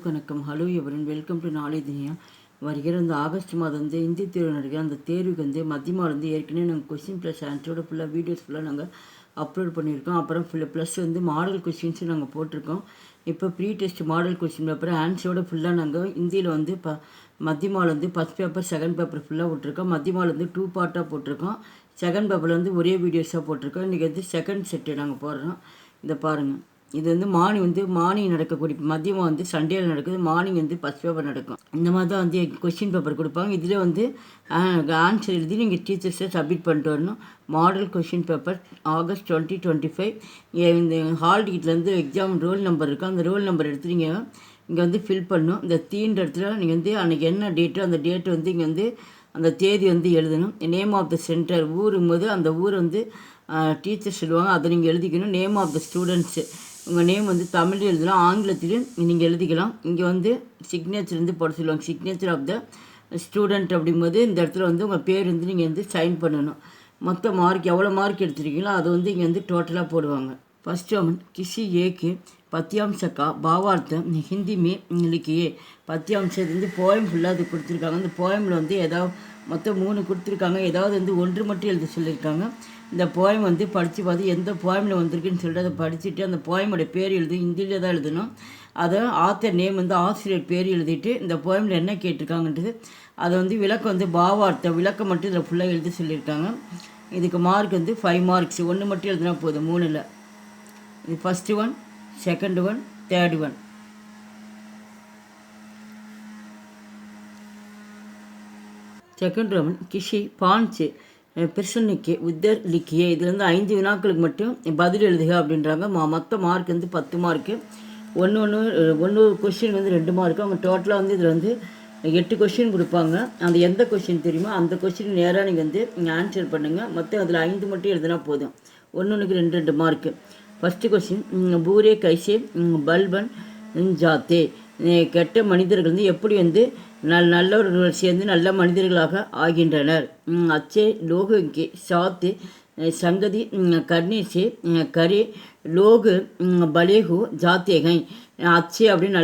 வணக்கம். Hello எவரன், welcome to நாளை தினியா. வருகிற இந்த ஆகஸ்ட் மாதம் வந்து இந்தி தேர்வு நடக்கிற அந்த தேர்வுக்கு வந்து மத்தியமாக வந்து ஏற்கனவே நாங்கள் கொஸ்டின் ப்ளஸ் ஆன்சரோட ஃபுல்லாக வீடியோஸ் ஃபுல்லாக நாங்கள் அப்லோட் பண்ணியிருக்கோம். அப்புறம் ப்ளஸ் வந்து மாடல் கொஸ்டின்ஸும் நாங்கள் போட்டிருக்கோம். இப்போ pre test model question paper ஆன்சரோட ஃபுல்லாக நாங்கள் இந்தியில் வந்து மத்தியமாவில் வந்து ஃபஸ்ட் பேப்பர் செகண்ட் பேப்பர் ஃபுல்லாக போட்டிருக்கோம். மத்தியமாவில் வந்து 2 பார்ட்டாக போட்டிருக்கோம். செகண்ட் பேப்பரில் வந்து ஒரே வீடியோஸாக போட்டிருக்கோம். இன்றைக்கி வந்து செகண்ட் செட்டு நாங்கள் போடுறோம். இதை பாருங்கள். இது வந்து மார்னிங் நடக்கக்கூடிய மதியமாக வந்து சண்டேயில் நடக்குது. மார்னிங் வந்து ஃபஸ்ட் பேப்பர் நடக்கும். இந்த மாதிரி தான் வந்து கொஸ்டின் பேப்பர் கொடுப்பாங்க. இதில் வந்து ஆன்சர் எழுதி நீங்கள் டீச்சர்ஸை சப்மிட் பண்ணிட்டு வரணும். Model question paper August 2025. இந்த ஹால் டிக்கெட்லேருந்து எக்ஸாம் ரோல் நம்பர் இருக்கும். அந்த ரோல் நம்பர் எடுத்து நீங்கள் இங்கே வந்து ஃபில் பண்ணணும். இந்த தீன்ற இடத்துல நீங்கள் வந்து அன்றைக்கி என்ன டேட்டோ அந்த டேட்டு வந்து இங்கே வந்து அந்த தேதி வந்து எழுதணும். நேம் ஆஃப் த சென்டர் ஊரும்போது அந்த ஊர் வந்து டீச்சர் சொல்லுவாங்க, அதை நீங்கள் எழுதிக்கணும். நேம் ஆஃப் த ஸ்டூடெண்ட்ஸு உங்கள் நேம் வந்து தமிழ் எழுதலாம், ஆங்கிலத்திலையும் நீங்கள் எழுதிக்கலாம். இங்கே வந்து சிக்னேச்சர் வந்து போட சொல்லுவாங்க. சிக்னேச்சர் ஆஃப் த ஸ்டூடெண்ட் அப்படிங்கும்போது இந்த இடத்துல வந்து உங்கள் பேர் வந்து நீங்கள் வந்து சைன் பண்ணணும். மொத்த மார்க் எவ்வளோ மார்க் எடுத்துருக்கீங்களோ அது வந்து இங்கே வந்து டோட்டலாக போடுவாங்க. फर्स्ट अमन किसी एक पत्यांश का भावार्थ हिंदी में लिखिए. பத்தியாம்சம் இது வந்து போயம் ஃபுல்லாக அது கொடுத்துருக்காங்க. அந்த போயமில் வந்து ஏதாவது மொத்தம் 3 கொடுத்துருக்காங்க. ஏதாவது வந்து 1 மட்டும் எழுத சொல்லியிருக்காங்க. இந்த போயம் வந்து படித்து பார்த்து எந்த போயமில் வந்திருக்குன்னு சொல்லிட்டு அதை படிச்சுட்டு அந்த போயமோட பேர் எழுதி ஹிந்தியிலே தான் எழுதணும். அதை ஆத்தர் நேம் வந்து ஆசிரியர் பேர் எழுதிட்டு இந்த போயமில் என்ன கேட்டிருக்காங்கன்றது அதை வந்து விளக்கம் வந்து பாவார்த்த விளக்கம் மட்டும் இதில் ஃபுல்லாக எழுதி சொல்லியிருக்காங்க. இதுக்கு மார்க் வந்து 5 மார்க்ஸ். 1 மட்டும் எழுதினா போதும், 3ல். இது first one, second one, third one. Second one கிஷி பாஞ்சு பிரசன்னைக்கு உத்தர் லிக்கியே. இதுலேருந்து 5 வினாக்களுக்கு மட்டும் பதில் எழுதுக அப்படின்றாங்க. மொத்த மார்க் வந்து 10 மார்க்கு. ஒன்று கொஸ்டின் வந்து 2 மார்க்கு. அவங்க டோட்டலாக வந்து இதில் வந்து 8 கொஸ்டின் கொடுப்பாங்க. அந்த எந்த கொஸ்டின் தெரியுமோ அந்த கொஸ்டின் நேராக நீங்கள் வந்து ஆன்சர் பண்ணுங்கள். மொத்தம் அதில் 5 மட்டும் எழுதினா போதும். ஒன்றுக்கு 2 மார்க்கு. First question பூரே கைசே பல்பன் ஜாத்தே. கெட்ட மனிதர்கள் வந்து எப்படி வந்து நல்லவர்கள் சேர்ந்து நல்ல மனிதர்களாக ஆகின்றனர். அச்சே லோகே சாத்து சங்கதி கர்ணேசே கரே லோகு பலேகு ஜாத்தேகை. அச்சே அப்படின்னு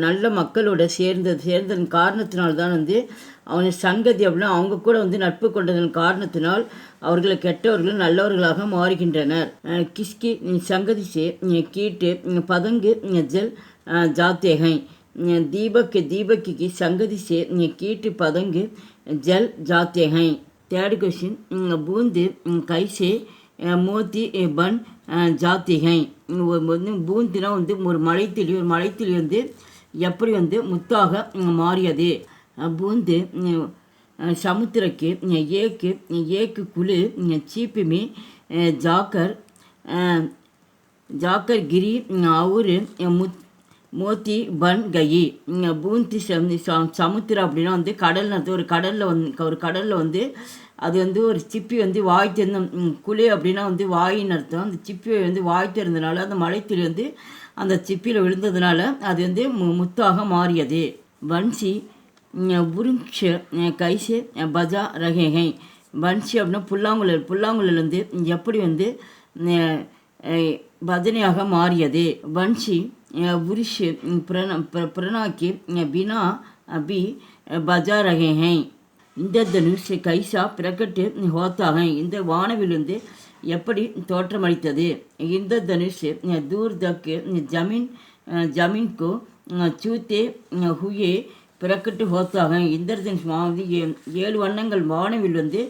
நல்ல மக்களோட சேர்ந்ததன் காரணத்தினால்தான் வந்து அவனை சங்கதி அப்படின்னா அவங்க கூட வந்து நட்பு கொண்டதன் காரணத்தினால் அவர்களை கெட்டவர்கள் நல்லவர்களாக மாறுகின்றனர். கிஸ்கி சங்கதி சே கீட்டு பதங்கு ஜல் ஜாத்தேகை. தீபக்கு சங்கதி சே கீட்டு பதங்கு ஜல் ஜாத்தேகை. தேர்ட் கொஸ்டின் பூந்து கைசே மோத்தி பன் ஜாத்திகை. பூந்தினா வந்து ஒரு மலைத்துளி வந்து எப்படி வந்து முத்தாக மாறியது. பூந்து சமுத்திரக்கு ஏக்கு குழு சீப்புமே ஜாக்கர் கிரி அவரு மோத்தி பன் கயி. பூந்தி சமுத்திரம் அப்படின்னா வந்து ஒரு கடலில் வந்து அது வந்து ஒரு சிப்பி வந்து வாய் திறந்த குழி அப்படின்னா வந்து வாயின்னு அர்த்தம். அந்த சிப்பியை வந்து வாய் திறந்ததுனால அந்த மலைத்துளி வந்து அந்த சிப்பியில் விழுந்ததுனால அது வந்து முத்தாக மாறியது. வன்சி புருங்ஷ கைசே பஜா ரகேகை. வன்சி அப்படின்னா புல்லாங்குழல் வந்து எப்படி வந்து பஜனையாக மாறியது. வன்சி புருஷ் பிரணாக்கி பினா அபி பஜா ரகேகை. இந்த தனுஷ் கைசா பிரகட்டு ஹோத்தாகை. இந்த வானவில் வந்து எப்படி தோற்றமளித்தது. இந்த தனுஷ் தூர் தக்கு ஜமீன்கோ சூத்தே ஹுயே பிரகட்டு ஹோத்தாகை. இந்திரதனுஷ் வந்து 7 வண்ணங்கள் வானவில் வந்து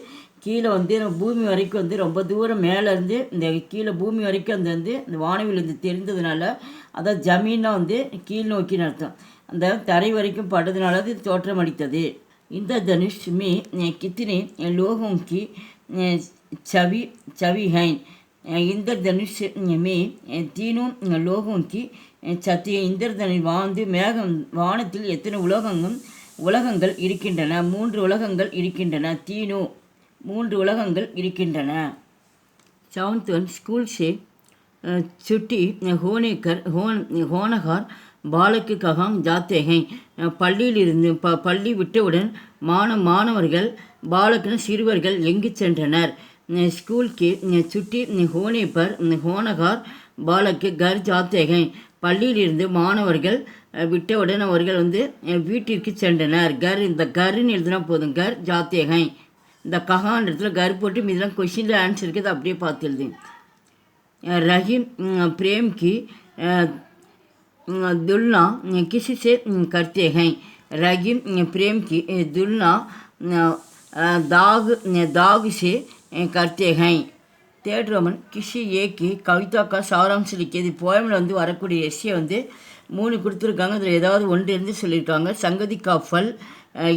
கீழே வந்து பூமி வரைக்கும் வந்து ரொம்ப தூரம் மேலேருந்து இந்த கீழே பூமி வரைக்கும் அந்த வந்து இந்த வானவில் வந்து தெரிந்ததுனால அதான் ஜமீனாக வந்து கீழ் நோக்கின்னு அர்த்தம். அந்த தரை வரைக்கும் படுறதுனால அது தோற்றமளித்தது. இந்த தனுஷ் மே கித்தனை லோகம் கி சவி ஹைன். இந்த தனுஷ் மே தீனும் லோகம் கி சத்திய. இந்திரதனில் வாழ்ந்து வானத்தில் எத்தனை உலகங்கள் இருக்கின்றன. 3 உலகங்கள் இருக்கின்றன. தீனு 3 உலகங்கள் இருக்கின்றன. செவன்த் ஒன் ஸ்கூல் சே சுட்டி ஹோனகார் பாலக்கு ககாம் ஜாத்தேகை. பள்ளியிலிருந்து பள்ளி விட்டவுடன் மாணவர்கள் பாலக்குன சிறுவர்கள் எங்கு சென்றனர். ஸ்கூல்க்கு சுட்டி ஹோனே பர் ஹோனகார் பாலக்கு கர் ஜாத்தேகை. பள்ளியிலிருந்து மாணவர்கள் விட்ட உடனே அவர்கள் வந்து வீட்டிற்கு சென்றனர். கர் இந்த கருன்னு எழுதுனா போதும். கர் ஜாத்தேகை. இந்த கஹான்ற இடத்துல கர் போட்டு மீதெல்லாம் கொஷினில் ஆன்சர் இருக்குது, அப்படியே பார்த்து எழுது. ரஹீம் प्रेम की तुलना किसी से करते हैं. रहीम प्रेम की तुलना दाग से करते हैं. தேர்ட் ரோமன் கிஷி ஏக்கி கவிதா கா சாராம்சம் लिखिए. இது போயமில் வந்து வரக்கூடிய எஸ்ஸே வந்து 3 கொடுத்துருக்காங்க. அதில் ஏதாவது ஒன்று இருந்து சொல்லியிருக்காங்க. சங்கதி காஃபல்,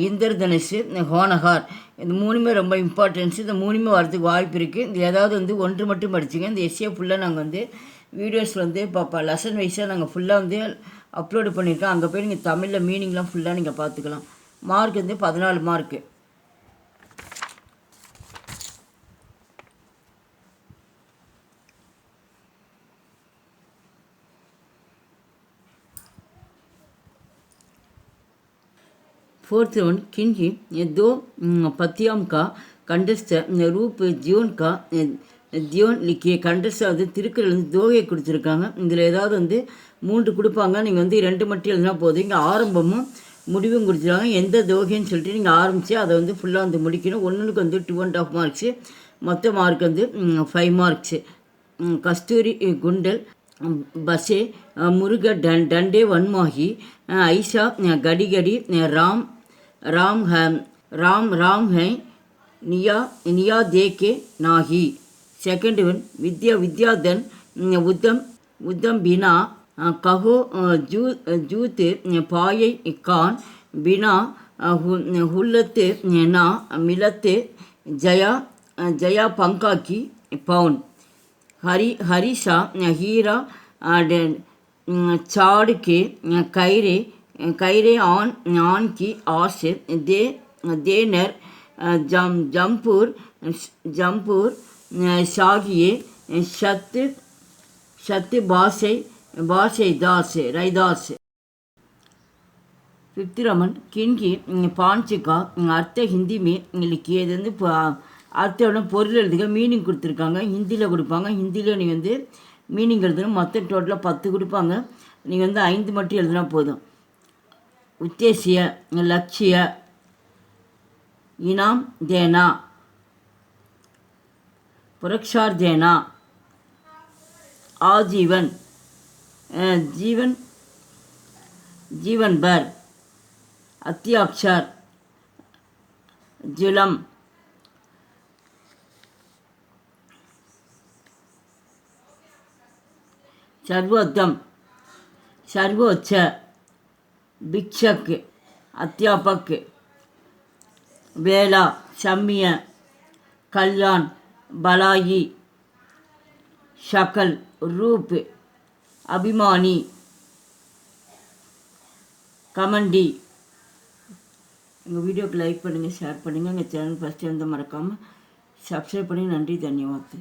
இந்திரதனுஷு, ஹோனஹார். இந்த 3மே ரொம்ப இம்பார்ட்டன்ஸ். இந்த 3மே வரதுக்கு வாய்ப்பு இருக்குது. இது ஏதாவது வந்து ஒன்று மட்டும் படிச்சுங்க. இந்த எஸ்ஸே ஃபுல்லாக நாங்கள் வந்து வீடியோஸ் வந்து லெசன் வைஸாக நாங்கள் ஃபுல்லாக வந்து அப்லோடு பண்ணியிருக்கோம். அங்கே போய் நீங்கள் தமிழில் மீனிங்லாம் ஃபுல்லாக நீங்கள் பார்த்துக்கலாம். மார்க் வந்து 14 மார்க்கு. फोर्थ वन किन्ही 2 पत्तियाम का कंडस्ट रूप जीवन का जीवन लिखिए. கண்டஸ்ட் வந்து திருக்குறள் வந்து தோகையை கொடுத்துருக்காங்க. இதில் ஏதாவது வந்து 3 கொடுப்பாங்க. நீங்கள் வந்து 2 மட்டும் எழுதினா போதும். இங்கே ஆரம்பமும் முடிவும் கொடுத்துருக்காங்க. எந்த தோகைன்னு சொல்லிட்டு நீங்கள் ஆரம்பித்து அதை வந்து ஃபுல்லாக வந்து முடிக்கணும். ஒன்றுக்கு வந்து 2.5 மார்க்ஸு, மொத்த மார்க் வந்து 5 மார்க்ஸு. கஸ்தூரி குண்டல் பஸ்ஸே முருக டண்டே வன்மாகி ஐஷா கடி கடி ராம் राम है राम है निया दे के नाही. सेकंड वन विद्याधन उद्दम बिना कहो जूत पाये कान बिना हुल्लत ना मिलत जया पंका की पौन. हरीशा हीरा चाड़ के कैरे आन की आस देनर जमपुर शागिए शत बासे दास रैदास. फिफ्थ रमन किनकी 5 का अर्थ हिंदी में लिखिए. இது வந்து அர்த்தம் பொருள் எழுதுக. மீனிங் கொடுத்துருக்காங்க. ஹிந்தியில் கொடுப்பாங்க. ஹிந்தியில் நீங்கள் வந்து மீனிங் எழுதணும். மொத்தம் டோட்டலாக 10 கொடுப்பாங்க. நீங்கள் வந்து 5 மட்டும் எழுதினா போதும். उद्देश्य लक्ष्य इनाम देना, पुरस्कार देना, आजीवन जीवन भर, अत्याक्षर जुलम, सर्वोत्तम सर्वोच्च, भिक्षक अध्यापक, वेला सम्य, कल्याण बलाई, शकल रूप, अभिमानी, कमंडी. எங்கள் வீடியோக்கு லைக் பண்ணுங்கள், ஷேர் பண்ணுங்கள். எங்கள் சேனல் ஃபஸ்ட்டு வந்து மறக்காமல் சப்ஸ்கிரைப் பண்ணி. நன்றி, தன்யவாத்.